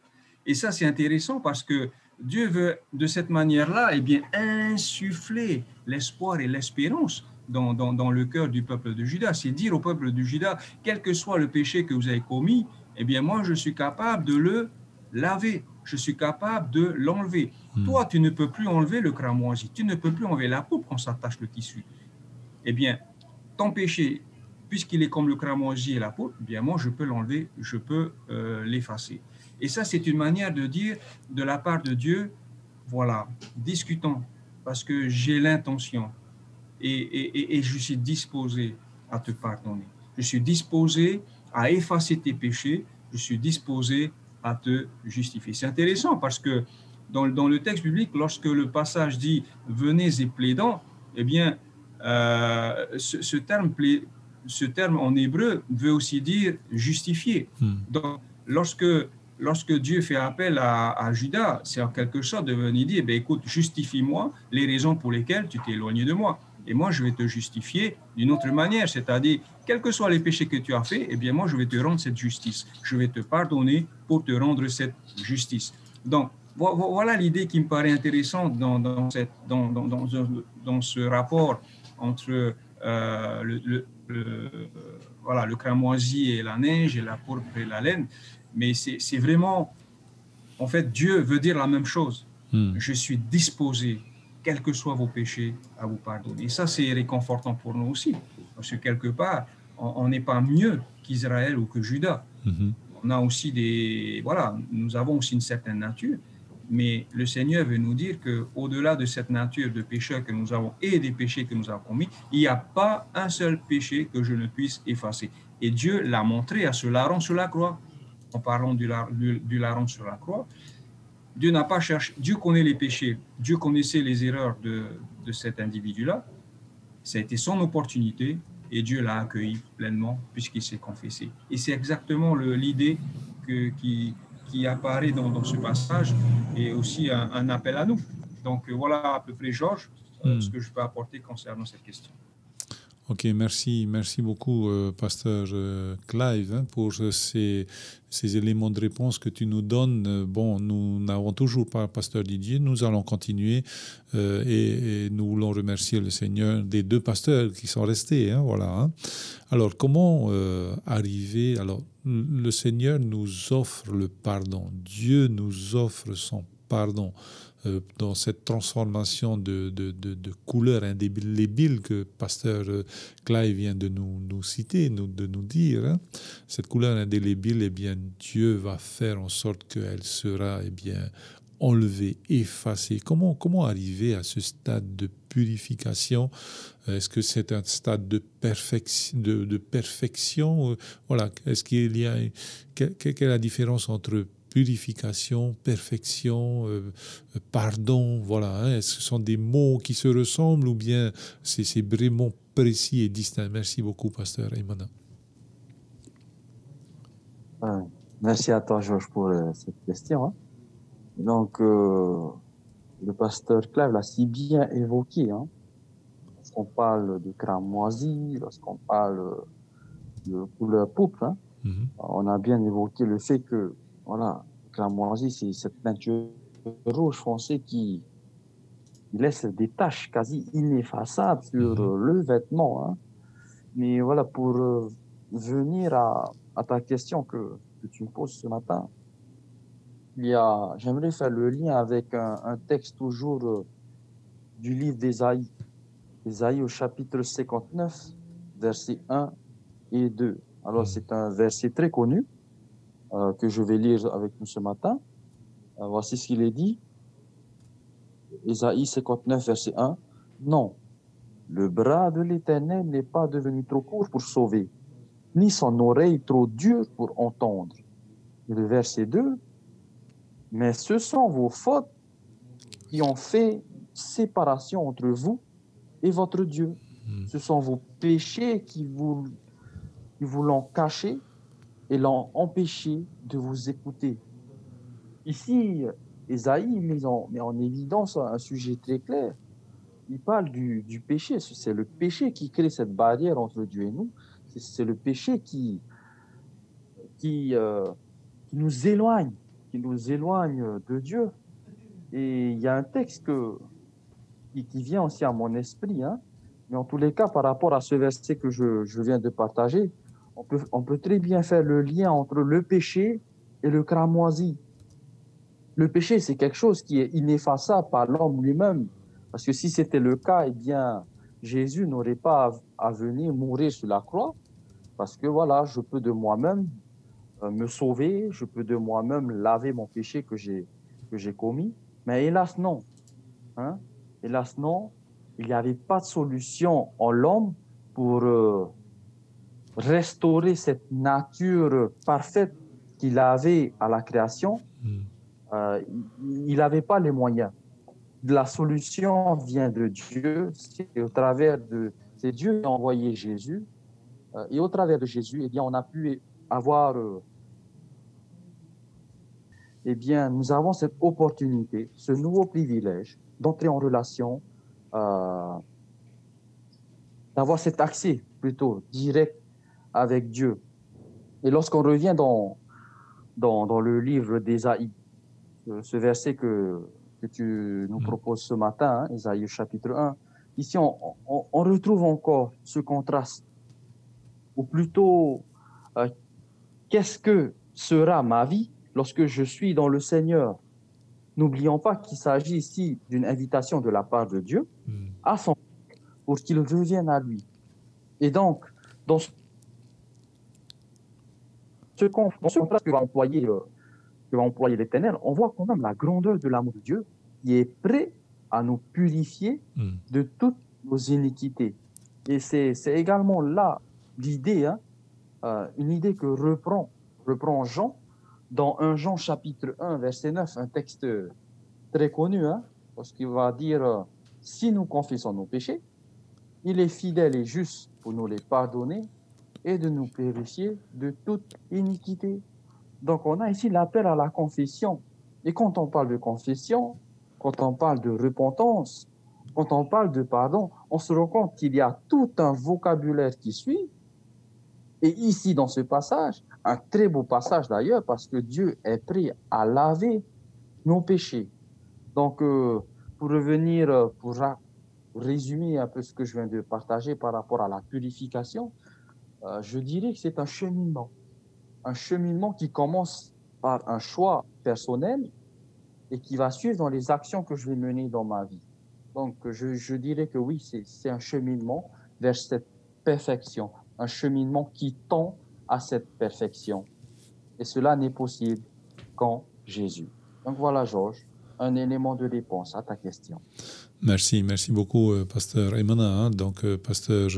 Et ça, c'est intéressant parce que Dieu veut, de cette manière-là, eh bien, insuffler l'espoir et l'espérance dans le cœur du peuple de Juda. C'est dire au peuple de Juda, quel que soit le péché que vous avez commis, eh bien, moi, je suis capable de le laver. Je suis capable de l'enlever. Toi, tu ne peux plus enlever le cramoisi. Tu ne peux plus enlever la pourpre quand ça tache le tissu. Eh bien, ton péché, puisqu'il est comme le cramoisi et la pourpre, eh bien, moi, je peux l'enlever, je peux l'effacer. Et ça, c'est une manière de dire de la part de Dieu, voilà, discutons, parce que j'ai l'intention et je suis disposé à te pardonner. Je suis disposé à effacer tes péchés, je suis disposé à te justifier. C'est intéressant parce que dans le texte biblique, lorsque le passage dit « venez et plaidons », eh bien, ce terme en hébreu veut aussi dire « justifier ». Donc, lorsque Dieu fait appel à Judas, c'est en quelque sorte de venir dire, écoute, justifie-moi les raisons pour lesquelles tu t'es éloigné de moi. Et moi, je vais te justifier d'une autre manière, c'est-à-dire, quels que soient les péchés que tu as faits, eh bien, moi, je vais te rendre cette justice. Je vais te pardonner pour te rendre cette justice. Donc, voilà l'idée qui me paraît intéressante dans ce rapport entre le cramoisi et la neige, et la pourpre et la laine. Mais c'est vraiment, en fait, Dieu veut dire la même chose. Je suis disposé, quels que soient vos péchés, à vous pardonner. Et ça, c'est réconfortant pour nous aussi. Parce que quelque part, on n'est pas mieux qu'Israël ou que Juda. On a aussi nous avons aussi une certaine nature. Mais le Seigneur veut nous dire qu'au-delà de cette nature de pécheur que nous avons et des péchés que nous avons commis, il n'y a pas un seul péché que je ne puisse effacer. Et Dieu l'a montré à ce larron sur la croix. En parlant du larron sur la croix, Dieu n'a pas cherché, Dieu connaît les péchés, Dieu connaissait les erreurs de cet individu-là. Ça a été son opportunité et Dieu l'a accueilli pleinement puisqu'il s'est confessé. Et c'est exactement l'idée qui apparaît dans ce passage et aussi un appel à nous. Donc voilà à peu près, Georges, ce que je peux apporter concernant cette question. Ok, merci beaucoup, pasteur Clive, pour ces éléments de réponse que tu nous donnes. Bon, nous n'avons toujours pas pasteur Didier, nous allons continuer et nous voulons remercier le Seigneur des deux pasteurs qui sont restés. Voilà. Alors, comment arriver? Alors, le Seigneur nous offre le pardon. Dieu nous offre son pardon, dans cette transformation de couleur indélébile que Pasteur Clive vient de nous citer, de nous dire, hein. Cette couleur indélébile, eh bien, Dieu va faire en sorte qu'elle sera, eh bien, enlevée, effacée. Comment arriver à ce stade de purification? Est-ce que c'est un stade de perfection? Voilà. Est-ce qu'il y a quelle est la différence entre purification, perfection, pardon, voilà, hein? Est-ce que ce sont des mots qui se ressemblent ou bien c'est vraiment précis et distinct? Merci beaucoup, Pasteur Aymana. Merci à toi, Georges, pour cette question, hein. Donc, le pasteur Clive l'a si bien évoqué, hein. Lorsqu'on parle de cramoisi, lorsqu'on parle de couleur pourpre, hein, on a bien évoqué le fait que, voilà, le cramoisi, c'est cette peinture rouge foncé qui laisse des taches quasi ineffaçables sur le vêtement, hein. Mais voilà, pour venir à ta question que tu me poses ce matin, j'aimerais faire le lien avec un texte toujours du livre d'Ésaïe. Ésaïe au chapitre 59, versets 1 et 2. Alors, c'est un verset très connu que je vais lire avec nous ce matin. Voici ce qu'il est dit. Ésaïe 59, verset 1. Non, le bras de l'Éternel n'est pas devenu trop court pour sauver, ni son oreille trop dure pour entendre. Et le verset 2. Mais ce sont vos fautes qui ont fait séparation entre vous et votre Dieu. Ce sont vos péchés qui vous l'ont caché et l'ont empêché de vous écouter. Ici, Ésaïe met en évidence un sujet très clair. Il parle du péché. C'est le péché qui crée cette barrière entre Dieu et nous. C'est le péché qui nous éloigne, de Dieu. Et il y a un texte qui vient aussi à mon esprit, hein. Mais en tous les cas, par rapport à ce verset que je viens de partager, on peut très bien faire le lien entre le péché et le cramoisi. Le péché, c'est quelque chose qui est ineffaçable par l'homme lui-même. Parce que si c'était le cas, eh bien, Jésus n'aurait pas à venir mourir sur la croix. Parce que voilà, je peux de moi-même me sauver, je peux de moi-même laver mon péché que j'ai commis. Mais hélas, non. Hein? Hélas, non. Il n'y avait pas de solution en l'homme pour restaurer cette nature parfaite qu'il avait à la création. Il n'avait pas les moyens. La solution vient de Dieu. C'est Dieu qui a envoyé Jésus. Et au travers de Jésus, eh bien, on a pu avoir... eh bien, nous avons cette opportunité, ce nouveau privilège d'entrer en relation, d'avoir cet accès plutôt direct avec Dieu. Et lorsqu'on revient dans le livre d'Ésaïe, ce verset que tu nous proposes ce matin, hein, Ésaïe chapitre 1, ici on retrouve encore ce contraste, ou plutôt qu'est-ce que sera ma vie lorsque je suis dans le Seigneur. N'oublions pas qu'il s'agit ici d'une invitation de la part de Dieu à son pour qu'il revienne à lui. Et donc, dans ce contraste que va employer l'Éternel, on voit quand même la grandeur de l'amour de Dieu qui est prêt à nous purifier de toutes nos iniquités. Et c'est également là l'idée, hein, une idée que reprend Jean dans 1 Jean chapitre 1, verset 9, un texte très connu, hein, parce qu'il va dire si nous confessons nos péchés, il est fidèle et juste pour nous les pardonner et de nous purifier de toute iniquité. Donc, on a ici l'appel à la confession. Et quand on parle de confession, quand on parle de repentance, quand on parle de pardon, on se rend compte qu'il y a tout un vocabulaire qui suit. Et ici, dans ce passage, un très beau passage d'ailleurs, parce que Dieu est prêt à laver nos péchés. Donc, pour revenir, pour résumer un peu ce que je viens de partager par rapport à la purification, je dirais que c'est un cheminement qui commence par un choix personnel et qui va suivre dans les actions que je vais mener dans ma vie. Donc, je dirais que oui, c'est un cheminement vers cette perfection, un cheminement qui tend à cette perfection. Et cela n'est possible qu'en Jésus. Donc voilà, Georges, un élément de réponse à ta question. Merci beaucoup, pasteur Emana. Donc, pasteur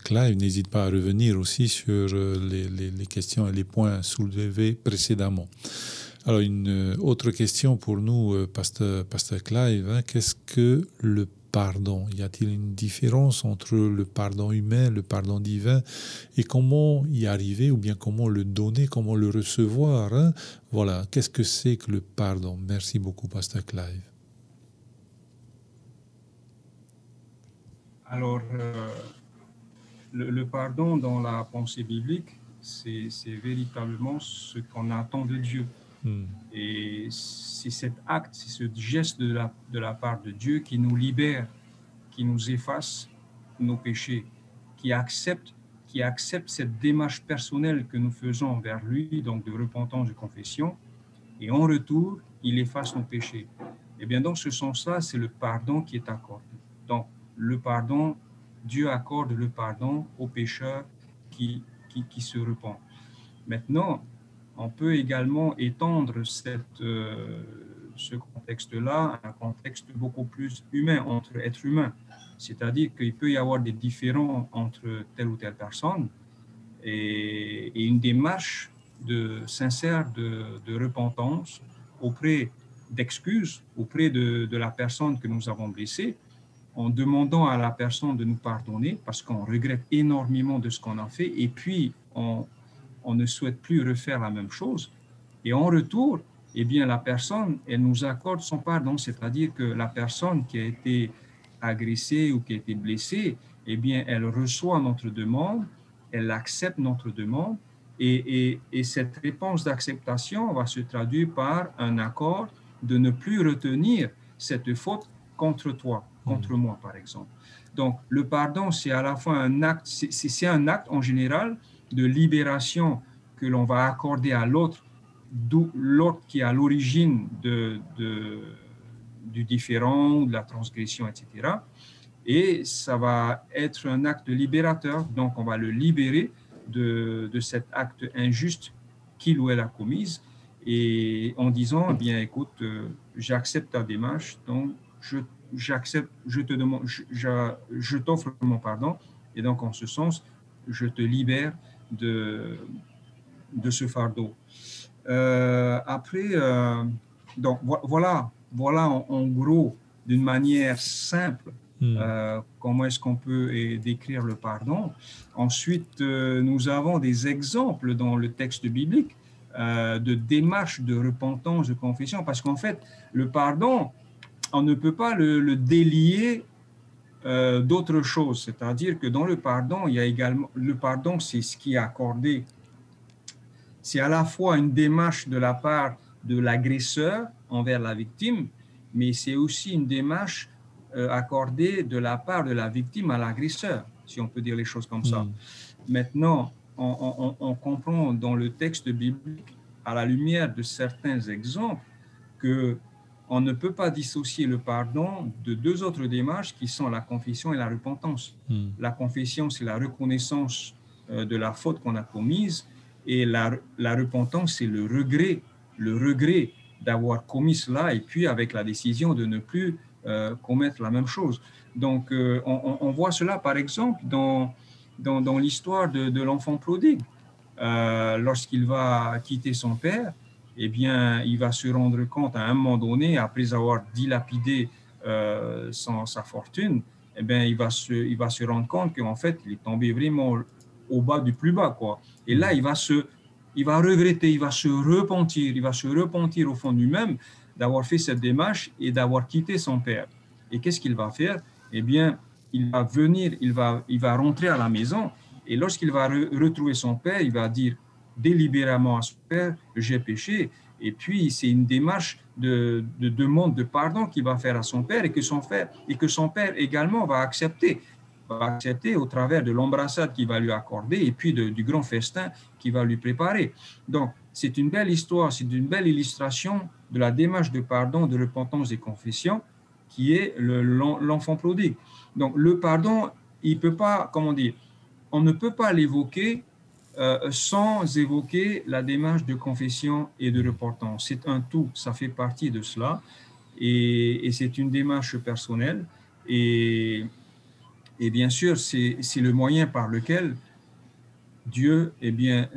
Clive, n'hésite pas à revenir aussi sur les questions et les points soulevés précédemment. Alors, une autre question pour nous, pasteur Clive, hein, qu'est-ce que le pardon? Y a-t-il une différence entre le pardon humain, le pardon divin, et comment y arriver, ou bien comment le donner, comment le recevoir, hein? Voilà, qu'est-ce que c'est que le pardon? Merci beaucoup, pasteur Clive. Alors, le pardon dans la pensée biblique, c'est véritablement ce qu'on attend de Dieu. Et c'est cet acte, c'est ce geste de la part de Dieu qui nous libère, qui nous efface nos péchés, qui accepte cette démarche personnelle que nous faisons vers lui, donc de repentance, de confession, et en retour, il efface nos péchés. Et bien, dans ce sens-là, c'est le pardon qui est accordé. Donc, le pardon, Dieu accorde le pardon aux pécheurs qui se repentent. Maintenant, on peut également étendre ce contexte-là à un contexte beaucoup plus humain, entre êtres humains. C'est-à-dire qu'il peut y avoir des différends entre telle ou telle personne et une démarche sincère de repentance auprès d'excuses, auprès de la personne que nous avons blessée, en demandant à la personne de nous pardonner parce qu'on regrette énormément de ce qu'on a fait et puis on ne souhaite plus refaire la même chose. Et en retour, eh bien, la personne, elle nous accorde son pardon, c'est-à-dire que la personne qui a été agressée ou qui a été blessée, eh bien, elle reçoit notre demande, elle accepte notre demande et cette réponse d'acceptation va se traduire par un accord de ne plus retenir cette faute contre toi, contre moi, par exemple. Donc, le pardon, c'est à la fois un acte, c'est un acte en général de libération que l'on va accorder à l'autre, l'autre qui est à l'origine du différend, de la transgression, etc. Et ça va être un acte libérateur, donc on va le libérer de cet acte injuste qu'il ou elle a commis, et en disant, eh bien, écoute, j'accepte ta démarche, donc j'accepte, je te demande, je t'offre mon pardon, et donc en ce sens, je te libère de ce fardeau. Après, donc voilà en gros, d'une manière simple, comment est-ce qu'on peut décrire le pardon. Ensuite, nous avons des exemples dans le texte biblique de démarches de repentance, de confession, parce qu'en fait, le pardon, on ne peut pas le délier d'autres choses, c'est-à-dire que dans le pardon, il y a également, le pardon, c'est ce qui est accordé. C'est à la fois une démarche de la part de l'agresseur envers la victime, mais c'est aussi une démarche accordée de la part de la victime à l'agresseur, si on peut dire les choses comme ça. Maintenant, on comprend dans le texte biblique, à la lumière de certains exemples, que on ne peut pas dissocier le pardon de deux autres démarches qui sont la confession et la repentance. La confession, c'est la reconnaissance de la faute qu'on a commise, et la repentance, c'est le regret d'avoir commis cela, et puis avec la décision de ne plus commettre la même chose. Donc, on voit cela, par exemple, dans l'histoire de l'enfant prodigue. Lorsqu'il va quitter son père, eh bien, il va se rendre compte à un moment donné, après avoir dilapidé sa fortune, eh bien, il va se rendre compte qu'en fait, il est tombé vraiment au bas du plus bas, quoi. Et là, il va regretter, il va se repentir au fond de lui-même d'avoir fait cette démarche et d'avoir quitté son père. Et qu'est-ce qu'il va faire? Eh bien, il va rentrer à la maison, et lorsqu'il va retrouver son père, il va dire délibérément à son père, j'ai péché. Et puis, c'est une démarche de demande de pardon qu'il va faire à son père, et que son père également va accepter au travers de l'embrassade qu'il va lui accorder, et puis du grand festin qu'il va lui préparer. Donc, c'est une belle histoire, c'est une belle illustration de la démarche de pardon, de repentance et confession, qui est l'enfant prodigue. Donc le pardon, il peut pas, comment dire, on ne peut pas l'évoquer sans évoquer la démarche de confession et de repentance. C'est un tout, ça fait partie de cela, et c'est une démarche personnelle, et bien sûr, c'est le moyen par lequel Dieu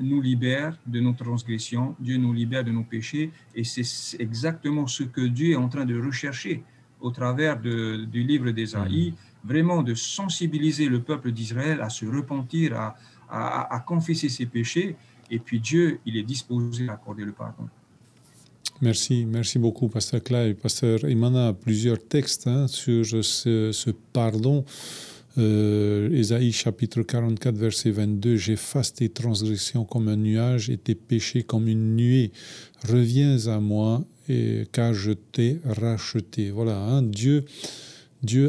nous libère de nos transgressions, Dieu nous libère de nos péchés, et c'est exactement ce que Dieu est en train de rechercher au travers du livre d'Ésaïe, vraiment de sensibiliser le peuple d'Israël à se repentir, à confesser ses péchés, et puis Dieu, il est disposé à accorder le pardon. Merci beaucoup, Pasteur Clive. Pasteur Imana a plusieurs textes sur ce pardon. Ésaïe chapitre 44 verset 22, j'efface tes transgressions comme un nuage et tes péchés comme une nuée. Reviens à moi car je t'ai racheté. Voilà, Dieu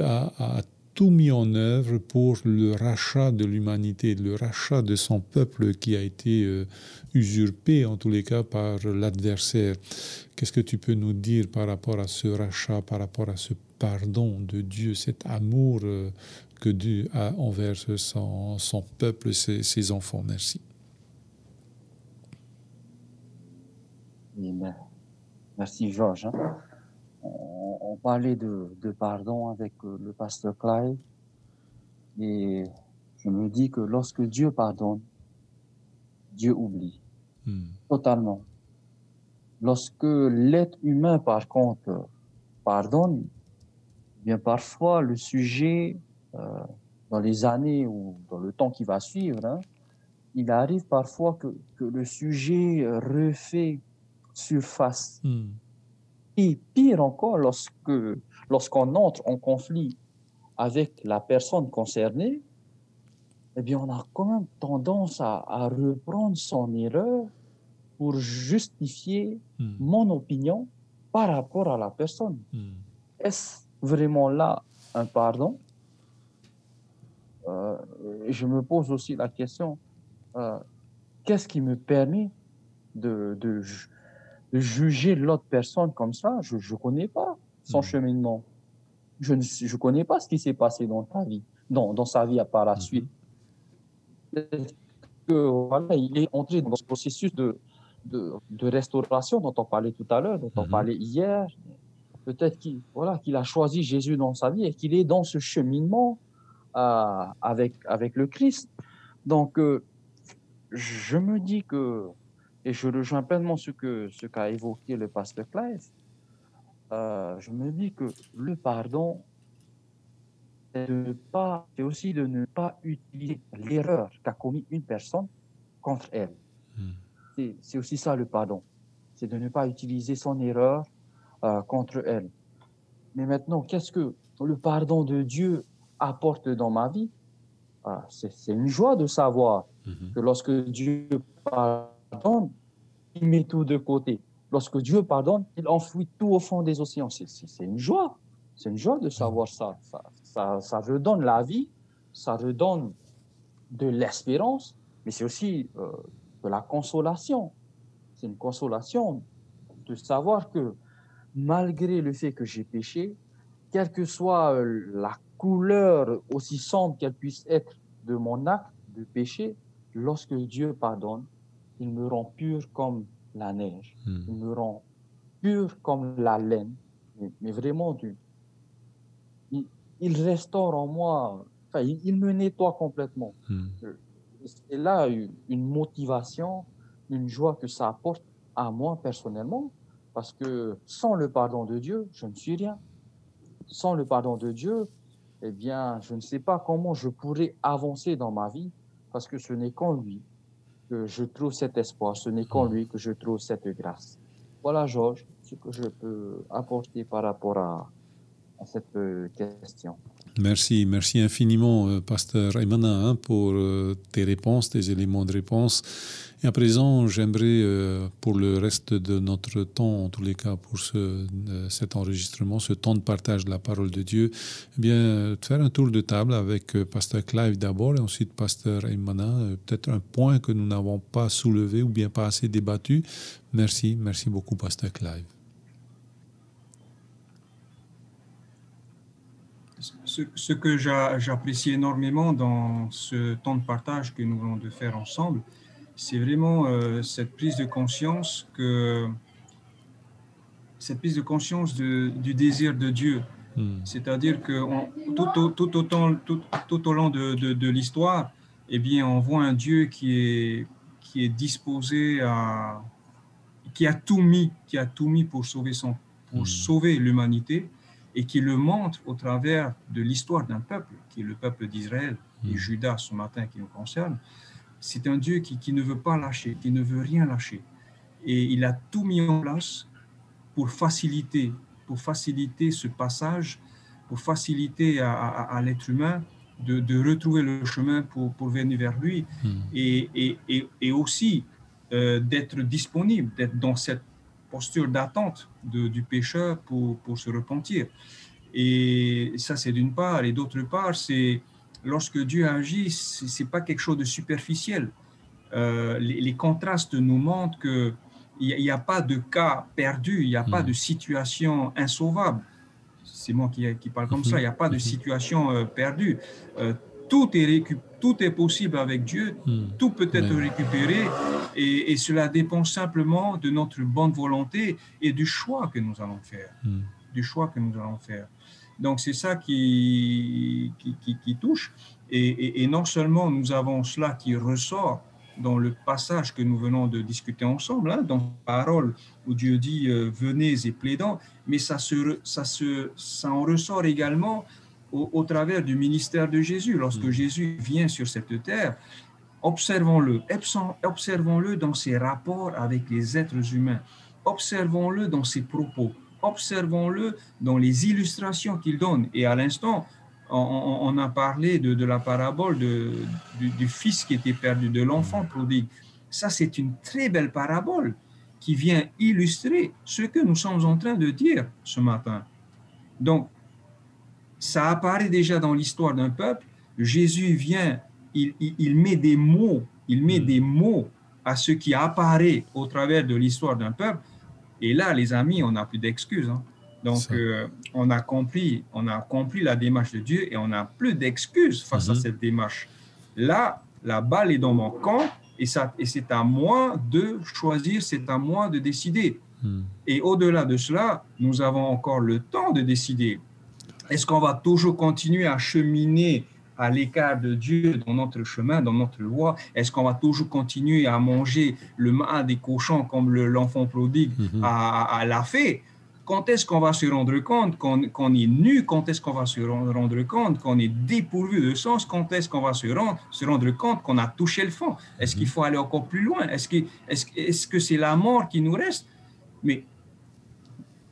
a tout mis en œuvre pour le rachat de l'humanité, le rachat de son peuple qui a été usurpé en tous les cas par l'adversaire. Qu'est-ce que tu peux nous dire par rapport à ce rachat, par rapport à ce pardon de Dieu, cet amour que Dieu a envers son peuple, ses enfants? Merci. Merci Georges. On parlait de pardon avec le pasteur Clive, et je me dis que lorsque Dieu pardonne, Dieu oublie totalement. Lorsque l'être humain, par contre, pardonne, bien parfois le sujet, dans les années ou dans le temps qui va suivre, il arrive parfois que le sujet refait surface. Et pire encore, lorsqu'on entre en conflit avec la personne concernée, eh bien, on a quand même tendance à reprendre son erreur pour justifier mon opinion par rapport à la personne. Est-ce vraiment là un pardon? Je me pose aussi la question, qu'est-ce qui me permet de juger l'autre personne comme ça? Je ne connais pas son cheminement. Je ne connais pas ce qui s'est passé dans ta vie, dans sa vie par la suite. Voilà, il est entré dans ce processus de restauration dont on parlait tout à l'heure, dont on parlait hier. Peut-être qu'il a choisi Jésus dans sa vie et qu'il est dans ce cheminement avec le Christ. Donc, je me dis que, et je rejoins pleinement ce qu'a évoqué le pasteur Clive, je me dis que le pardon, c'est aussi de ne pas utiliser l'erreur qu'a commis une personne contre elle. C'est aussi ça le pardon, c'est de ne pas utiliser son erreur contre elle. Mais maintenant, qu'est-ce que le pardon de Dieu apporte dans ma vie? C'est une joie de savoir que lorsque Dieu pardonne, il met tout de côté. Lorsque Dieu pardonne, il enfouit tout au fond des océans. C'est une joie. C'est une joie de savoir ça. Ça redonne la vie, ça redonne de l'espérance, mais c'est aussi de la consolation. C'est une consolation de savoir que malgré le fait que j'ai péché, quelle que soit la couleur aussi sombre qu'elle puisse être de mon acte de péché, lorsque Dieu pardonne, il me rend pur comme la neige. Il me rend pur comme la laine. Mais vraiment, il restaure en moi, enfin, il me nettoie complètement. C'est là une motivation, une joie que ça apporte à moi personnellement, parce que sans le pardon de Dieu, je ne suis rien. Sans le pardon de Dieu, eh bien, je ne sais pas comment je pourrais avancer dans ma vie, parce que ce n'est qu'en lui que je trouve cet espoir, ce n'est qu'en lui que je trouve cette grâce. Voilà, Georges, ce que je peux apporter par rapport à cette question. Merci infiniment, Pasteur Imana, pour tes réponses, tes éléments de réponse. Et à présent, j'aimerais, pour le reste de notre temps, en tous les cas pour cet enregistrement, ce temps de partage de la parole de Dieu, eh bien, faire un tour de table avec Pasteur Clive d'abord et ensuite Pasteur Imana. Peut-être un point que nous n'avons pas soulevé ou bien pas assez débattu. Merci beaucoup, Pasteur Clive. ce que j'apprécie énormément dans ce temps de partage que nous venons de faire ensemble, c'est vraiment cette prise de conscience du désir de Dieu. C'est-à-dire que tout au long de l'histoire, eh bien, on voit un Dieu qui est disposé qui a tout mis pour sauver l'humanité, et qui le montre au travers de l'histoire d'un peuple, qui est le peuple d'Israël, et Judas ce matin qui nous concerne. C'est un Dieu qui ne veut pas lâcher, qui ne veut rien lâcher. Et il a tout mis en place pour faciliter ce passage, pour faciliter à l'être humain de retrouver le chemin pour venir vers lui, et aussi d'être disponible, d'être dans cette posture d'attente du pécheur pour se repentir. Et ça, c'est d'une part. Et d'autre part, c'est lorsque Dieu agit, c'est pas quelque chose de superficiel. Les contrastes nous montrent qu'il n'y a pas de cas perdu, il n'y a pas de situation insauvable. C'est moi qui parle comme ça, il n'y a pas de situation perdue. Tout est possible avec Dieu, tout peut être récupéré, et cela dépend simplement de notre bonne volonté et du choix que nous allons faire. Donc c'est ça qui touche, et non seulement nous avons cela qui ressort dans le passage que nous venons de discuter ensemble, dans la parole où Dieu dit venez et plaidons, mais ça en ressort également au travers du ministère de Jésus. Lorsque Jésus vient sur cette terre, observons-le dans ses rapports avec les êtres humains, observons-le dans ses propos, observons-le dans les illustrations qu'il donne. Et à l'instant, on a parlé de la parabole du fils qui était perdu, de l'enfant prodigue. Ça, c'est une très belle parabole qui vient illustrer ce que nous sommes en train de dire ce matin. Donc, ça apparaît déjà dans l'histoire d'un peuple. Jésus vient, il met des mots, à ce qui apparaît au travers de l'histoire d'un peuple. Et là, les amis, on n'a plus d'excuses. Donc, on a compris la démarche de Dieu, et on n'a plus d'excuses face à cette démarche. Là, la balle est dans mon camp, et c'est à moi de choisir, c'est à moi de décider. Et au-delà de cela, nous avons encore le temps de décider. Est-ce qu'on va toujours continuer à cheminer à l'écart de Dieu dans notre chemin, dans notre voie? Est-ce qu'on va toujours continuer à manger le main des cochons comme l'enfant prodigue l'a fait? Quand est-ce qu'on va se rendre compte qu'on est nu? Quand est-ce qu'on va se rendre compte qu'on est dépourvu de sens? Quand est-ce qu'on va se rendre compte qu'on a touché le fond? Est-ce qu'il faut aller encore plus loin? Est-ce que c'est la mort qui nous reste? Mais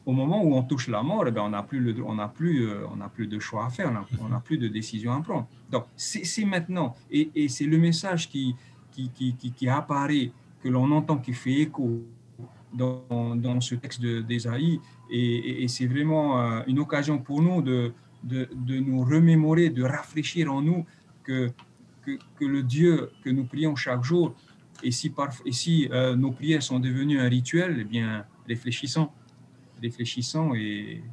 au moment où on touche la mort, on n'a plus de choix à faire, on n'a plus de décision à prendre. Donc, c'est maintenant. Et c'est le message qui apparaît, que l'on entend, qui fait écho dans ce texte d'Ésaïe. Et c'est vraiment une occasion pour nous de nous remémorer, de rafraîchir en nous que le Dieu que nous prions chaque jour, et si nos prières sont devenues un rituel, eh bien, réfléchissons et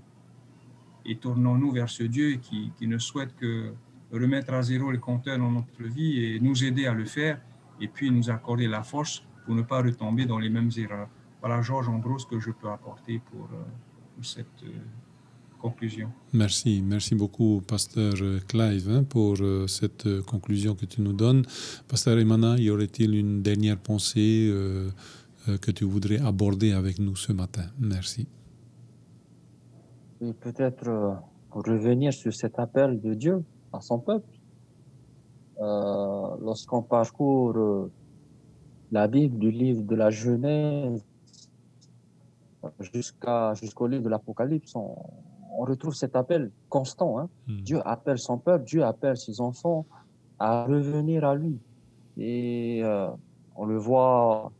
tournons-nous vers ce Dieu qui ne souhaite que remettre à zéro les compteurs dans notre vie et nous aider à le faire, et puis nous accorder la force pour ne pas retomber dans les mêmes erreurs. Voilà, Georges, en gros, ce que je peux apporter pour cette conclusion. Merci beaucoup, Pasteur Clive, pour cette conclusion que tu nous donnes. Pasteur Emana, y aurait-il une dernière pensée que tu voudrais aborder avec nous ce matin? Merci. Et peut-être revenir sur cet appel de Dieu à son peuple. Lorsqu'on parcourt la Bible, du livre de la Genèse jusqu'au livre de l'Apocalypse, on retrouve cet appel constant. Dieu appelle son peuple, Dieu appelle ses enfants à revenir à lui. Et on le voit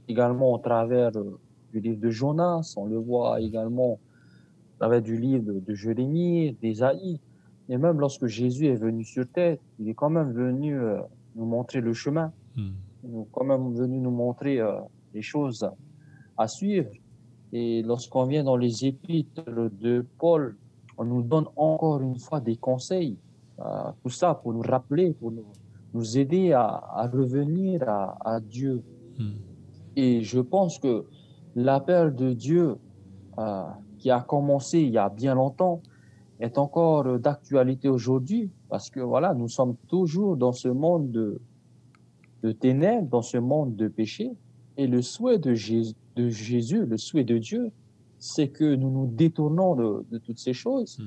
également au travers du livre de Jonas, on le voit également au travers du livre de Jérémie, d'Ésaïe. Et même lorsque Jésus est venu sur terre, il est quand même venu nous montrer le chemin. Il est quand même venu nous montrer les choses à suivre. Et lorsqu'on vient dans les épîtres de Paul, on nous donne encore une fois des conseils, tout ça pour nous rappeler, pour nous aider à revenir à Dieu. Et je pense que l'appel de Dieu qui a commencé il y a bien longtemps est encore d'actualité aujourd'hui, parce que voilà, nous sommes toujours dans ce monde de ténèbres, dans ce monde de péché. Et le souhait de Jésus, le souhait de Dieu, c'est que nous nous détournons de toutes ces choses,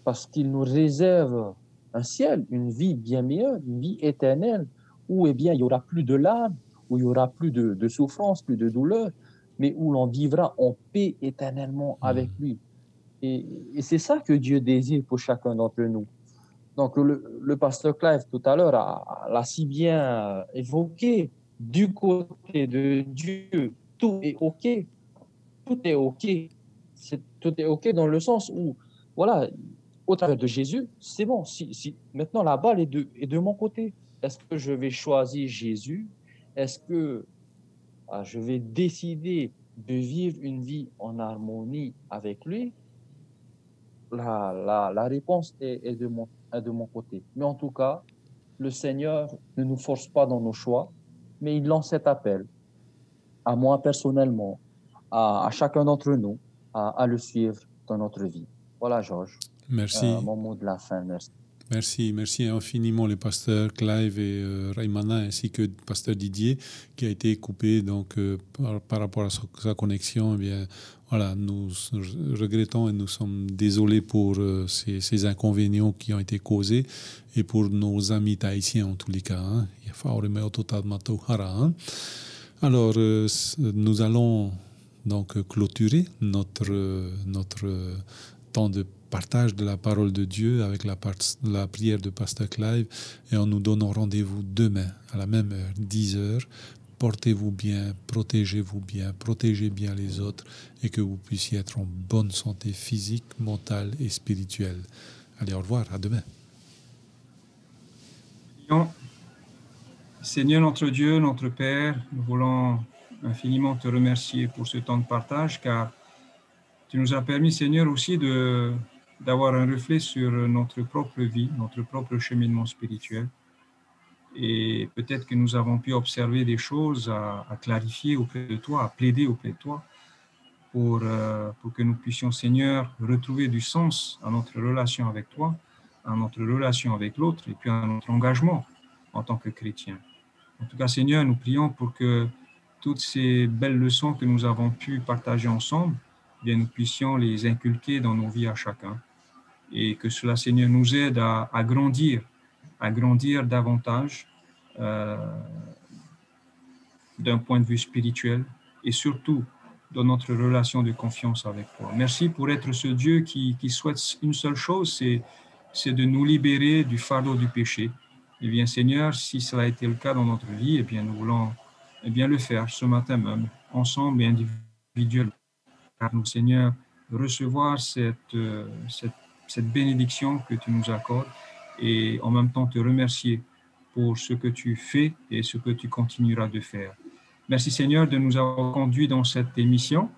parce qu'il nous réserve un ciel, une vie bien meilleure, une vie éternelle, où eh bien, il n'y aura plus de larmes, où il n'y aura plus de souffrance, plus de douleur, mais où l'on vivra en paix éternellement avec lui. Et c'est ça que Dieu désire pour chacun d'entre nous. Donc, le pasteur Clive, tout à l'heure, l'a si bien évoqué. Du côté de Dieu, tout est OK. Tout est OK. Tout est OK dans le sens où, voilà, au travers de Jésus, c'est bon. Maintenant, la balle est de mon côté. Est-ce que je vais choisir Jésus? Est-ce que je vais décider de vivre une vie en harmonie avec lui? La réponse est de mon côté. Mais en tout cas, le Seigneur ne nous force pas dans nos choix, mais il lance cet appel à moi personnellement, à chacun d'entre nous, à le suivre dans notre vie. Voilà, Georges. Merci. Mon mot de la fin, merci. Merci infiniment les pasteurs Clive et Raimana, ainsi que le pasteur Didier, qui a été coupé donc, par rapport à sa connexion. Eh bien, voilà, nous regrettons et nous sommes désolés pour ces inconvénients qui ont été causés et pour nos amis tahitiens en tous les cas. Alors, nous allons donc clôturer notre temps de partage de la parole de Dieu avec la prière de Pasteur Clive, et en nous donnant rendez-vous demain à la même heure, 10h. Portez-vous bien, protégez bien les autres, et que vous puissiez être en bonne santé physique, mentale et spirituelle. Allez, au revoir, à demain. Seigneur notre Dieu, notre Père, nous voulons infiniment te remercier pour ce temps de partage, car tu nous as permis, Seigneur, aussi d'avoir un reflet sur notre propre vie, notre propre cheminement spirituel. Et peut-être que nous avons pu observer des choses à clarifier auprès de toi, à plaider auprès de toi, pour que nous puissions, Seigneur, retrouver du sens à notre relation avec toi, à notre relation avec l'autre, et puis à notre engagement en tant que chrétien. En tout cas, Seigneur, nous prions pour que toutes ces belles leçons que nous avons pu partager ensemble, bien, nous puissions les inculquer dans nos vies à chacun, et que cela, Seigneur, nous aide à grandir davantage d'un point de vue spirituel, et surtout dans notre relation de confiance avec toi. Merci pour être ce Dieu qui souhaite une seule chose, c'est de nous libérer du fardeau du péché. Eh bien, Seigneur, si cela a été le cas dans notre vie, eh bien, nous voulons le faire ce matin même, ensemble et individuellement. Car nous, Seigneur, recevoir cette bénédiction que tu nous accordes, et en même temps te remercier pour ce que tu fais et ce que tu continueras de faire. Merci, Seigneur, de nous avoir conduits dans cette émission,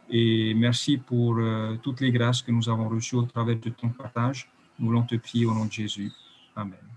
et merci pour toutes les grâces que nous avons reçues au travers de ton partage. Nous voulons te prier au nom de Jésus. Amen.